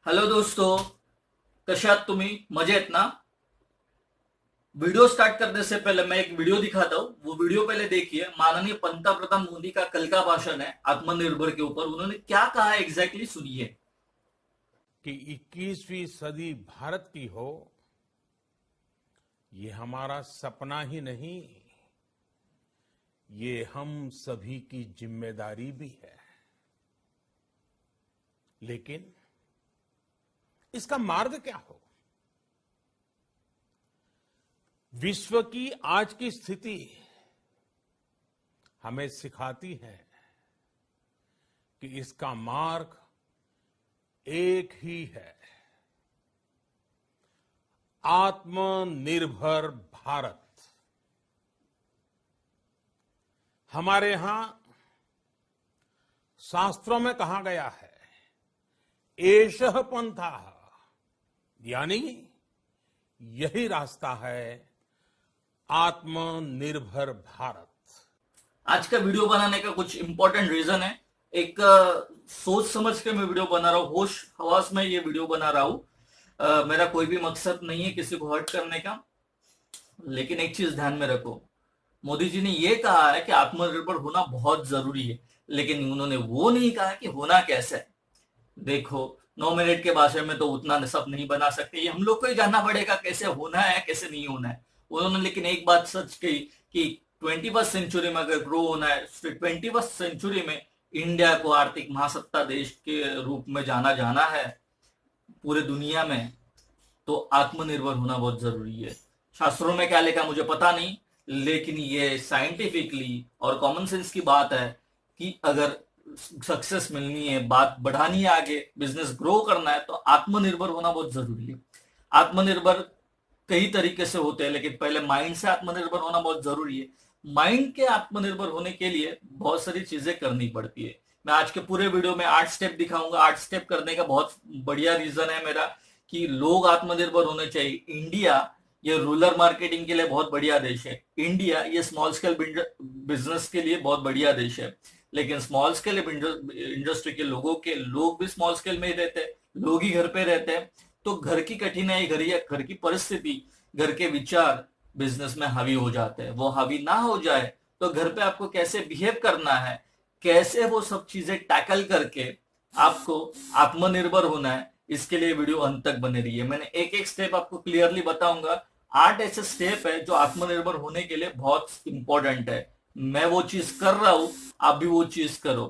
Hello दोस्तों, कशा आहात तुम्ही? मजेत ना? वीडियो स्टार्ट करने से पहले मैं एक वीडियो दिखाता हूँ। वो वीडियो पहले देखिए। माननीय पंतप्रधान मोदी का कल का भाषण है आत्मनिर्भर के ऊपर। उन्होंने क्या कहा है एग्जैक्टली सुनिए। कि 21वीं सदी भारत की हो, ये हमारा सपना ही नहीं, ये हम सभी की जिम्मेदारी भी है। लेकिन इसका मार्ग क्या हो? विश्व की आज की स्थिति हमें सिखाती है कि इसका मार्ग एक ही है, आत्मनिर्भर भारत। हमारे यहां शास्त्रों में कहा गया है, एषः पंथः, यानी यही रास्ता है आत्मनिर्भर भारत। आज का वीडियो बनाने का कुछ इंपॉर्टेंट रीजन है। एक सोच समझ के मैं वीडियो बना रहा हूँ, होश हवास में ये वीडियो बना रहा हूँ। मेरा कोई भी मकसद नहीं है किसी को हर्ट करने का। लेकिन एक चीज ध्यान में रखो, मोदी जी ने ये कहा है कि आत्मनिर्भर होना बहुत जरूरी है, लेकिन उन्होंने वो नहीं कहा कि होना कैसे है। देखो, 9 मिनट के भाषण में तो उतना सब नहीं बना सकते। ये हम लोग को ही जानना पड़ेगा कैसे होना है, कैसे नहीं होना है। उन्होंने लेकिन एक बात सच कही कि 21st सेंचुरी में अगर ग्रो होना है, 21st सेंचुरी में इंडिया को आर्थिक महासत्ता देश के रूप में जाना है पूरे दुनिया में, तो आत्मनिर्भर होना बहुत जरूरी है। शास्त्रों में क्या लिखा मुझे पता नहीं, लेकिन ये साइंटिफिकली और कॉमन सेंस की बात है कि अगर सक्सेस मिलनी है, बात बढ़ानी है, आगे बिजनेस ग्रो करना है, तो आत्मनिर्भर होना बहुत जरूरी है। आत्मनिर्भर कई तरीके से होते हैं, लेकिन पहले माइंड से आत्मनिर्भर होना बहुत जरूरी है। माइंड के आत्मनिर्भर होने के लिए बहुत सारी चीजें करनी पड़ती है। मैं आज के पूरे वीडियो में 8 स्टेप दिखाऊंगा। 8 स्टेप करने का बहुत बढ़िया रीजन है मेरा कि लोग आत्मनिर्भर होने चाहिए। इंडिया ये रूरल मार्केटिंग के लिए बहुत बढ़िया देश है। इंडिया ये स्मॉल स्केल बिजनेस के लिए बहुत बढ़िया देश है। लेकिन स्मॉल स्केल इंडस्ट्री के लोग भी स्मॉल स्केल में ही रहते हैं, लोग ही घर पे रहते हैं। तो घर की कठिनाई, घर की परिस्थिति, घर के विचार बिजनेस में हावी हो जाते हैं। वो हावी ना हो जाए तो घर पे आपको कैसे बिहेव करना है, कैसे वो सब चीजें टैकल करके आपको आत्मनिर्भर होना है, इसके लिए वीडियो अंत तक बने रही है। मैंने एक एक स्टेप आपको क्लियरली बताऊंगा। 8 ऐसे स्टेप है जो आत्मनिर्भर होने के लिए बहुत इंपॉर्टेंट है। मैं वो चीज कर रहा हूं, आप भी वो चीज करो।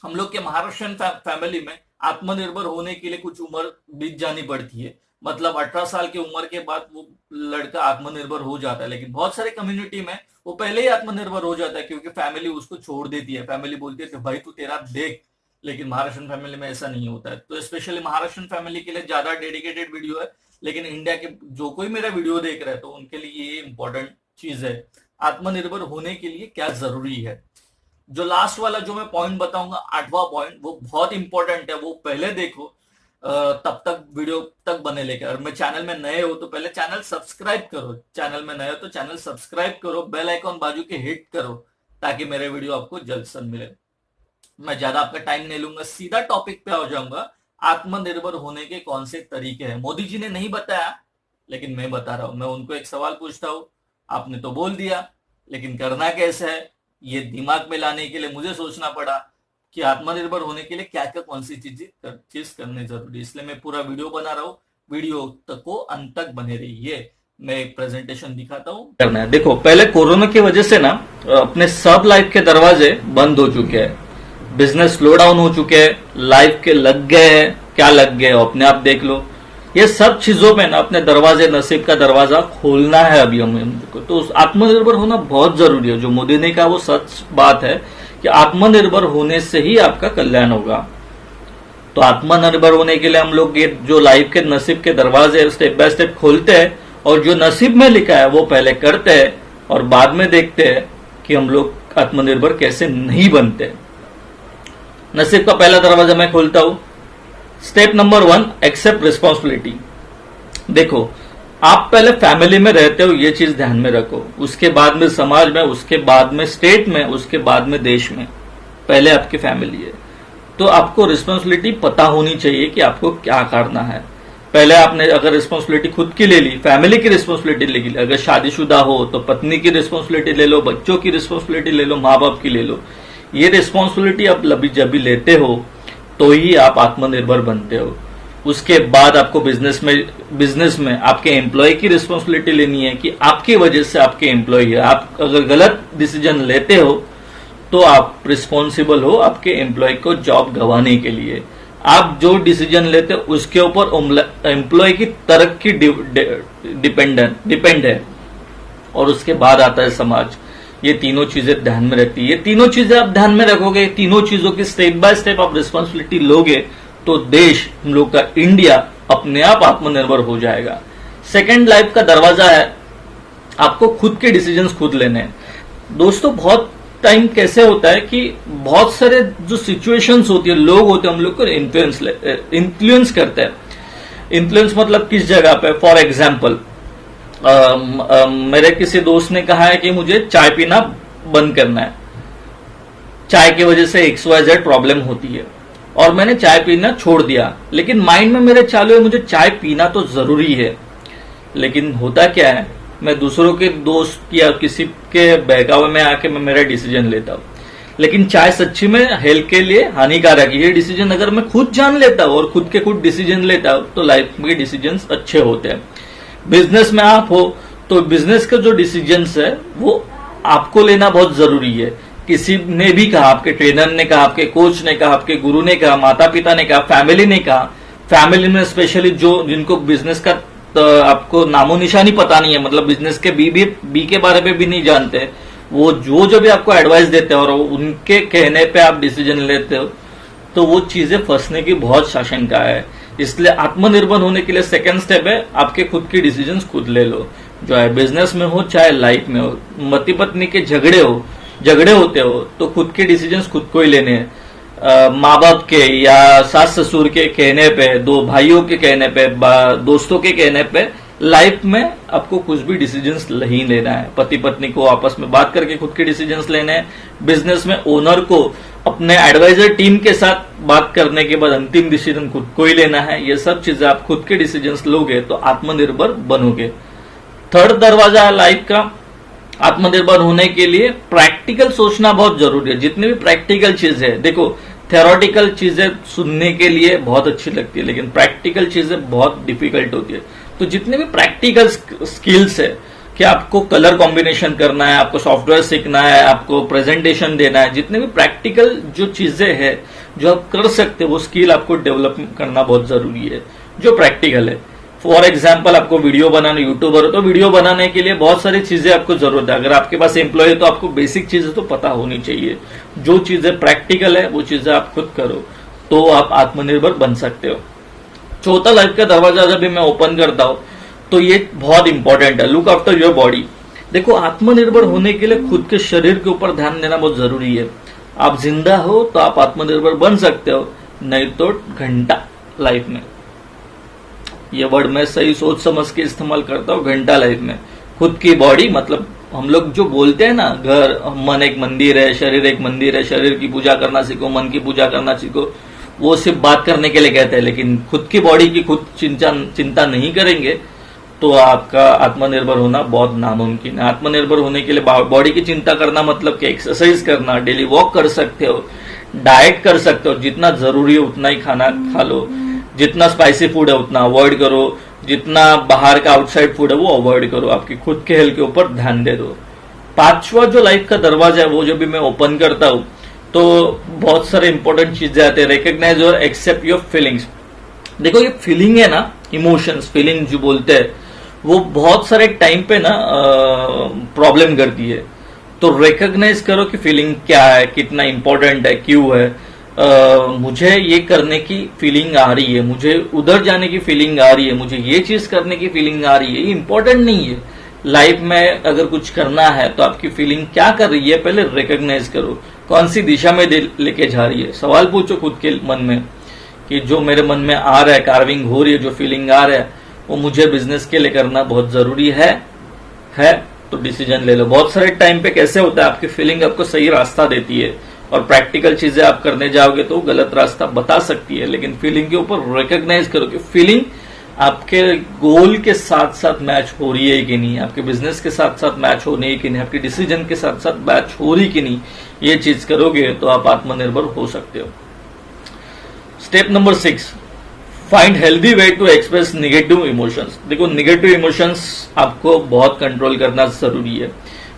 हम लोग के महाराष्ट्रियन फैमिली में आत्मनिर्भर होने के लिए कुछ उम्र बीत जानी पड़ती है। मतलब 18 साल की उम्र के बाद वो लड़का आत्मनिर्भर हो जाता है। लेकिन बहुत सारे कम्युनिटी में वो पहले ही आत्मनिर्भर हो जाता है, क्योंकि फैमिली उसको छोड़ देती है। फैमिली बोलती है कि भाई तू तेरा देख। लेकिन महाराष्ट्रियन फैमिली में ऐसा नहीं होता है। तो स्पेशली महाराष्ट्रियन फैमिली के लिए ज्यादा डेडिकेटेड वीडियो है। लेकिन इंडिया के जो कोई मेरा वीडियो देख रहा है तो उनके लिए ये इंपॉर्टेंट चीज है। आत्मनिर्भर होने के लिए क्या जरूरी है। जो लास्ट वाला जो मैं पॉइंट बताऊंगा, 8वां पॉइंट, वो बहुत इंपॉर्टेंट है। वो पहले देखो, तब तक वीडियो तक बने लेकर। और मैं चैनल में नए हो तो पहले चैनल सब्सक्राइब करो। चैनल में नए हो तो चैनल सब्सक्राइब करो, बेल आइकॉन बाजू के हिट करो, ताकि मेरे वीडियो आपको जल्द से मिले। मैं ज्यादा आपका टाइम नहीं लूंगा, सीधा टॉपिक पे आ जाऊंगा। आत्मनिर्भर होने के कौन से तरीके हैं। मोदी जी ने नहीं बताया, लेकिन मैं बता रहा हूं। मैं उनको एक सवाल पूछता हूं, आपने तो बोल दिया, लेकिन करना कैसे है ये दिमाग में लाने के लिए मुझे सोचना पड़ा कि आत्मनिर्भर होने के लिए क्या क्या कौन सी चीज करनी जरूरी है। इसलिए मैं पूरा वीडियो बना रहा हूँ। वीडियो तक को अंत तक बने रहिए। मैं एक प्रेजेंटेशन दिखाता हूँ। करना है, देखो, पहले कोरोना की वजह से ना अपने सब लाइफ के दरवाजे बंद हो चुके हैं। बिजनेस स्लो डाउन हो चुके हैं, लाइफ के लग गए हैं। क्या लग गए अपने आप देख लो। ये सब चीजों में ना अपने दरवाजे, नसीब का दरवाजा खोलना है अभी हमको। तो आत्मनिर्भर होना बहुत जरूरी है। जो मोदी ने कहा वो सच बात है कि आत्मनिर्भर होने से ही आपका कल्याण होगा। तो आत्मनिर्भर होने के लिए हम लोग ये जो लाइफ के नसीब के दरवाजे स्टेप बाय स्टेप खोलते हैं, और जो नसीब में लिखा है वो पहले करते हैं, और बाद में देखते हैं कि हम लोग आत्मनिर्भर कैसे नहीं बनते। नसीब का पहला दरवाजा मैं खोलता हूं। Step number 1, accept responsibility. देखो, आप पहले फैमिली में रहते हो, ये चीज ध्यान में रखो। उसके बाद में समाज में, उसके बाद में स्टेट में, उसके बाद में देश में। पहले आपकी फैमिली है। तो आपको रिस्पॉन्सिबिलिटी पता होनी चाहिए कि आपको क्या करना है। पहले आपने अगर रिस्पॉन्सिबिलिटी खुद की ले ली, फैमिली की रिस्पॉन्सिबिलिटी ले ली, अगर शादीशुदा हो तो पत्नी की रिस्पॉन्सिबिलिटी ले लो, बच्चों की रिस्पॉन्सिबिलिटी ले लो, माँ बाप की ले लो। ये रिस्पॉन्सिबिलिटी आप जब भी लेते हो तो ही आप आत्मनिर्भर बनते हो। उसके बाद आपको बिजनेस में आपके एम्प्लॉय की रिस्पॉन्सिबिलिटी लेनी है कि आपकी वजह से आपके एम्प्लॉय है। आप अगर गलत डिसीजन लेते हो तो आप रिस्पॉन्सिबल हो आपके एम्प्लॉय को जॉब गंवाने के लिए। आप जो डिसीजन लेते हो उसके ऊपर एम्प्लॉय की तरक्की डिपेंड है। और उसके बाद आता है समाज। ये तीनों चीजें ध्यान में रहती है। ये तीनों चीजें आप ध्यान में रखोगे, तीनों चीजों की स्टेप बाय स्टेप आप रिस्पॉन्सिबिलिटी लोगे तो देश, हम लोग का इंडिया अपने आप आत्मनिर्भर हो जाएगा। सेकंड लाइफ का दरवाजा है आपको खुद के डिसीजंस खुद लेने हैं। दोस्तों बहुत टाइम कैसे होता है कि बहुत सारे जो सिचुएशंस होती है, लोग होते हैं, हम लोग को इन्फ्लुएंस करते हैं। इन्फ्लुएंस मतलब किस जगह पे? फॉर एग्जाम्पल मेरे किसी दोस्त ने कहा है कि मुझे चाय पीना बंद करना है, चाय की वजह से XYZ प्रॉब्लम होती है, और मैंने चाय पीना छोड़ दिया। लेकिन माइंड में मेरे चालू है मुझे चाय पीना तो जरूरी है। लेकिन होता क्या है, मैं दूसरों के दोस्त या किसी के बहकावे में आके मैं मेरा डिसीजन लेता हूं। लेकिन चाय सच्ची में हेल्थ के लिए हानिकारक है। ये डिसीजन अगर मैं खुद जान लेता हूं और खुद के खुद डिसीजन लेता हूं तो लाइफ के डिसीजन अच्छे होते हैं। बिजनेस में आप हो तो बिजनेस के जो डिसीजंस है वो आपको लेना बहुत जरूरी है। किसी ने भी कहा, आपके ट्रेनर ने कहा, आपके कोच ने कहा, आपके गुरु ने कहा, माता पिता ने कहा, फैमिली ने कहा। फैमिली में स्पेशली जिनको बिजनेस का आपको नामो निशानी पता नहीं है, मतलब बिजनेस के बी के बारे में भी नहीं जानते, वो जो भी आपको एडवाइस देते हैं और उनके कहने पे आप डिसीजन लेते हो तो वो चीजें फंसने की बहुत आशंका है। इसलिए आत्मनिर्भर होने के लिए सेकंड स्टेप है आपके खुद की डिसीजंस खुद ले लो। जो है बिजनेस में हो चाहे लाइफ में हो, पति पत्नी के झगड़े होते हो तो खुद के डिसीजंस खुद को ही लेने हैं। माँ बाप के या सास ससुर के कहने पे, दो भाइयों के कहने पे, दोस्तों के कहने पे लाइफ में आपको कुछ भी डिसीजंस नहीं लेना है। पति पत्नी को आपस में बात करके खुद के डिसीजंस लेने हैं। बिजनेस में ओनर को अपने एडवाइजर टीम के साथ बात करने के बाद अंतिम डिसीजन खुद को ही लेना है। ये सब चीजें आप खुद के डिसीजंस लोगे तो आत्मनिर्भर बनोगे। थर्ड दरवाजा है लाइफ का आत्मनिर्भर होने के लिए प्रैक्टिकल सोचना बहुत जरूरी है। जितनी भी प्रैक्टिकल चीजें है, देखो थ्योरेटिकल चीजें सुनने के लिए बहुत अच्छी लगती है लेकिन प्रैक्टिकल चीजें बहुत डिफिकल्ट होती है। तो जितने भी प्रैक्टिकल स्किल्स है कि आपको कलर कॉम्बिनेशन करना है, आपको सॉफ्टवेयर सीखना है, आपको प्रेजेंटेशन देना है, जितने भी प्रैक्टिकल जो चीजें है जो आप कर सकते हो वो स्किल आपको डेवलप करना बहुत जरूरी है जो प्रैक्टिकल है। फॉर एग्जाम्पल आपको वीडियो बनाना, यूट्यूबर हो तो वीडियो बनाने के लिए बहुत सारी चीजें आपको जरूरत है। अगर आपके पास एम्प्लॉय है तो आपको बेसिक चीजें तो पता होनी चाहिए। जो चीजें प्रैक्टिकल है वो चीजें आप खुद करो तो आप आत्मनिर्भर बन सकते हो। चौथा लाइफ का दरवाजा जब भी मैं ओपन करता हूं तो ये बहुत इंपॉर्टेंट है, लुक आफ्टर योर बॉडी। देखो आत्मनिर्भर होने के लिए खुद के शरीर के ऊपर ध्यान देना बहुत जरूरी है। आप जिंदा हो तो आप आत्मनिर्भर बन सकते हो, नहीं तो घंटा लाइफ में। ये वर्ड मैं सही सोच समझ के इस्तेमाल करता हूँ, घंटा लाइफ में। खुद की बॉडी मतलब हम लोग जो बोलते हैं ना, घर मन एक मंदिर है, शरीर एक मंदिर है, शरीर की पूजा करना सीखो, मन की पूजा करना सीखो, वो सिर्फ बात करने के लिए कहते हैं। लेकिन खुद की बॉडी की खुद चिंता नहीं करेंगे तो आपका आत्मनिर्भर होना बहुत नामुमकिन है। आत्मनिर्भर होने के लिए बॉडी की चिंता करना मतलब कि एक्सरसाइज करना, डेली वॉक कर सकते हो, डाइट कर सकते हो, जितना जरूरी है उतना ही खाना खा लो, जितना स्पाइसी फूड है उतना अवॉइड करो, जितना बाहर का आउटसाइड फूड है वो अवॉइड करो, आपकी खुद के हेल्थ के ऊपर ध्यान दे दो। पांचवा जो लाइफ का दरवाजा है वो जब भी मैं ओपन करता हूं तो बहुत सारे इंपॉर्टेंट चीजें आते हैं। रिकॉग्नाइज और एक्सेप्ट योर फीलिंग्स। देखो ये फीलिंग है ना, इमोशंस, फीलिंग जो बोलते हैं वो बहुत सारे टाइम पे ना प्रॉब्लम करती है। तो रिकॉग्नाइज करो कि फीलिंग क्या है, कितना इंपॉर्टेंट है, क्यों है। मुझे ये करने की फीलिंग आ रही है, मुझे उधर जाने की फीलिंग आ रही है, मुझे ये चीज करने की फीलिंग आ रही है। ये इंपॉर्टेंट नहीं है। लाइफ में अगर कुछ करना है तो आपकी फीलिंग क्या कर रही है पहले रिकॉग्नाइज करो, कौन सी दिशा में लेके जा रही है। सवाल पूछो खुद के मन में कि जो मेरे मन में आ रहा है, कार्विंग हो रही है, जो फीलिंग आ रहा है वो मुझे बिजनेस के लिए करना बहुत जरूरी है तो डिसीजन ले लो। बहुत सारे टाइम पे कैसे होता है आपकी फीलिंग आपको सही रास्ता देती है और प्रैक्टिकल चीजें आप करने जाओगे तो गलत रास्ता बता सकती है, लेकिन फीलिंग के ऊपर रिकॉग्नाइज करो कि फीलिंग आपके गोल के साथ साथ मैच हो रही है कि नहीं, आपके बिजनेस के साथ साथ मैच हो रही है कि नहीं, आपकी डिसीजन के साथ साथ मैच हो रही कि नहीं। ये चीज करोगे तो आप आत्मनिर्भर हो सकते हो। Step number 6, find healthy way to express negative emotions. देखो, निगेटिव इमोशंस आपको बहुत कंट्रोल करना जरूरी है।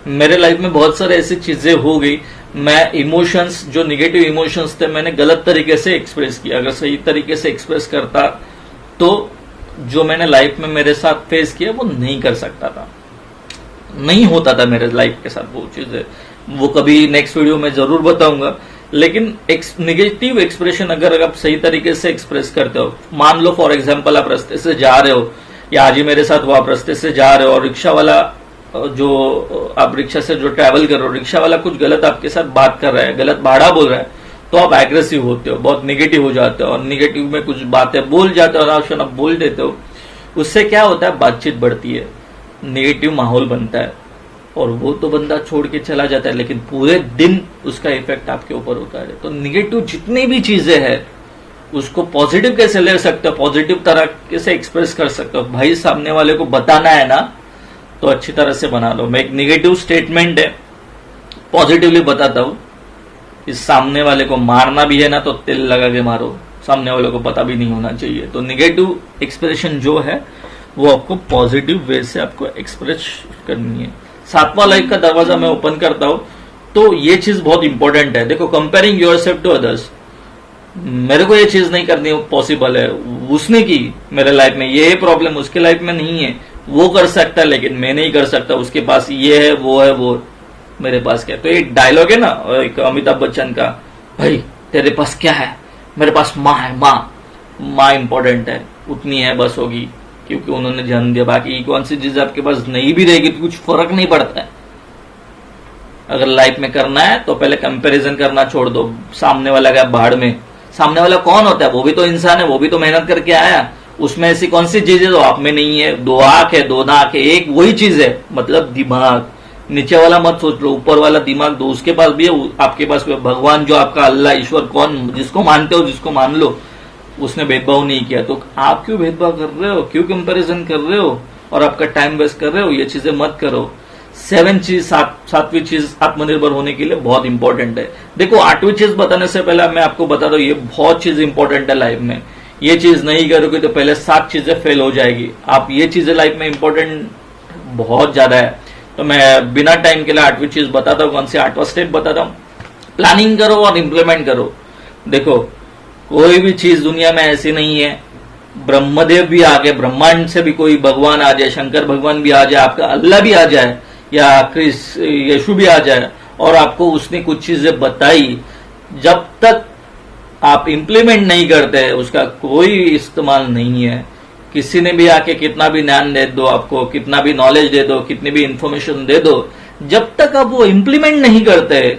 मेरे लाइफ में बहुत सारे ऐसी चीजें हो गई, मैं इमोशंस, जो निगेटिव इमोशंस थे, मैंने गलत तरीके से एक्सप्रेस किया। अगर सही तरीके से एक्सप्रेस करता तो जो मैंने लाइफ में मेरे साथ फेस किया वो नहीं कर सकता था, नहीं होता था मेरे लाइफ के साथ वो चीजें। वो कभी नेक्स्ट वीडियो में जरूर बताऊंगा। लेकिन निगेटिव एक्सप्रेशन अगर आप सही तरीके से एक्सप्रेस करते हो, मान लो फॉर एग्जांपल आप रास्ते से जा रहे हो, या आज ही मेरे साथ वो आप रास्ते से जा रहे हो और रिक्शा वाला, जो आप रिक्शा से जो ट्रैवल कर रहे हो, रिक्शा वाला कुछ गलत आपके साथ बात कर रहा है, गलत भाड़ा बोल रहा है, तो आप एग्रेसिव होते हो, बहुत निगेटिव हो जाते हो और निगेटिव में कुछ बातें बोल जाते हो और आप बोल देते हो। उससे क्या होता है, बातचीत बढ़ती है, निगेटिव माहौल बनता है और वो तो बंदा छोड़ के चला जाता है, लेकिन पूरे दिन उसका इफेक्ट आपके ऊपर होता है। तो निगेटिव जितनी भी चीजें हैं उसको पॉजिटिव कैसे ले सकते हो, पॉजिटिव तरह कैसे एक्सप्रेस कर सकते हो। भाई सामने वाले को बताना है ना, तो अच्छी तरह से बना लो। मैं एक निगेटिव स्टेटमेंट है, पॉजिटिवली बताता हूं, इस सामने वाले को मारना भी है ना तो तेल लगा के मारो, सामने वाले को पता भी नहीं होना चाहिए। तो निगेटिव एक्सप्रेशन जो है वो आपको पॉजिटिव वे से आपको एक्सप्रेस करनी है। 7वां लाइफ का दरवाजा मैं ओपन करता हूं, तो ये चीज बहुत इंपॉर्टेंट है। देखो, कंपेयरिंग योरसेल्फ टू अदर्स, मेरे को ये चीज नहीं करनी पॉसिबल है, उसने की मेरे लाइफ में, ये प्रॉब्लम उसके लाइफ में नहीं है, वो कर सकता है लेकिन मैं नहीं कर सकता, उसके पास ये है, वो मेरे पास क्या है। तो एक डायलॉग है ना, एक अमिताभ बच्चन का, भाई तेरे पास क्या है, मेरे पास माँ है, माँ इंपॉर्टेंट है, उतनी है बस होगी, क्योंकि उन्होंने जन्म दिया। बाकी कौन सी चीज आपके पास नहीं भी रहेगी तो कुछ फर्क नहीं पड़ता है। अगर लाइफ में करना है तो पहले कंपैरिजन करना छोड़ दो, सामने वाला का भाड़ में। सामने वाला कौन होता है, वो भी तो इंसान है, वो भी तो मेहनत करके आया, उसमें ऐसी कौन सी चीज है जो आप में नहीं है। 2 आंख है, 2 नाक है, एक वही चीज है, मतलब दिमाग। नीचे वाला मत सोच लो, ऊपर वाला दिमाग दो, उसके पास भी है, आपके पास भी है। भगवान जो आपका अल्लाह, ईश्वर, कौन, जिसको मानते हो, जिसको मान लो, उसने भेदभाव नहीं किया। तो आप क्यों भेदभाव कर रहे हो, क्यों कंपैरिजन कर रहे हो और आपका टाइम वेस्ट कर रहे हो। ये चीजें मत करो। 7वीं चीज आत्मनिर्भर होने के लिए बहुत इंपॉर्टेंट है। देखो, 8वीं चीज बताने से पहले मैं आपको बता दूं, ये बहुत चीज इंपॉर्टेंट है लाइफ में। ये चीज नहीं करोगे तो पहले 7 चीजें फेल हो जाएगी। आप ये चीजें लाइफ में इंपॉर्टेंट बहुत ज्यादा है। तो मैं बिना टाइम के लिए 8वीं चीज बताता हूं। कौन सी 8वां स्टेप बताता हूं, प्लानिंग करो और इंप्लीमेंट करो। देखो, कोई भी चीज दुनिया में ऐसी नहीं है, ब्रह्मदेव भी आ गए, ब्रह्मांड से भी कोई भगवान आ जाए, शंकर भगवान भी आ जाए, आपका अल्लाह भी आ जाए, या यीशु भी आ जाए और आपको उसने कुछ चीजें बताई, जब तक आप इंप्लीमेंट नहीं करते उसका कोई इस्तेमाल नहीं है। किसी ने भी आके कितना भी ज्ञान दे दो, आपको कितना भी नॉलेज दे दो, कितनी भी इंफॉर्मेशन दे दो, जब तक आप वो इंप्लीमेंट नहीं करते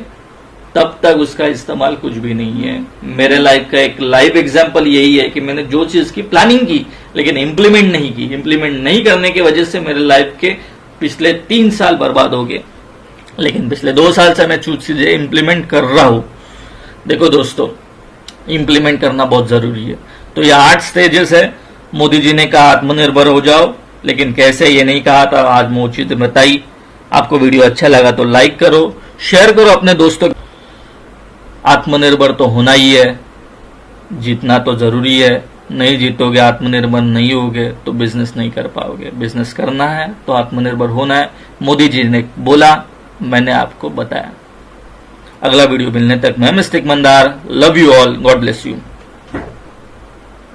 तब तक उसका इस्तेमाल कुछ भी नहीं है। मेरे लाइफ का एक लाइव एग्जांपल यही है कि मैंने जो चीज की प्लानिंग की लेकिन इंप्लीमेंट नहीं की। इंप्लीमेंट नहीं करने की वजह से मेरे लाइफ के पिछले 3 साल बर्बाद हो गए, लेकिन पिछले 2 साल से मैं चीजें इंप्लीमेंट कर रहा हूं। देखो दोस्तों, इंप्लीमेंट करना बहुत जरूरी है। तो ये 8 स्टेजेस है। मोदी जी ने कहा आत्मनिर्भर हो जाओ, लेकिन कैसे ये नहीं कहा था, आज मैं उचित बताई। आपको वीडियो अच्छा लगा तो लाइक करो, शेयर करो अपने दोस्तों। आत्मनिर्भर तो होना ही है, जीतना तो जरूरी है। नहीं जीतोगे, आत्मनिर्भर नहीं होगे तो बिजनेस नहीं कर पाओगे। बिजनेस करना है तो आत्मनिर्भर होना है। मोदी जी ने बोला, मैंने आपको बताया। अगला वीडियो मिलने तक मैं mistake Mandar, love you all, God bless you.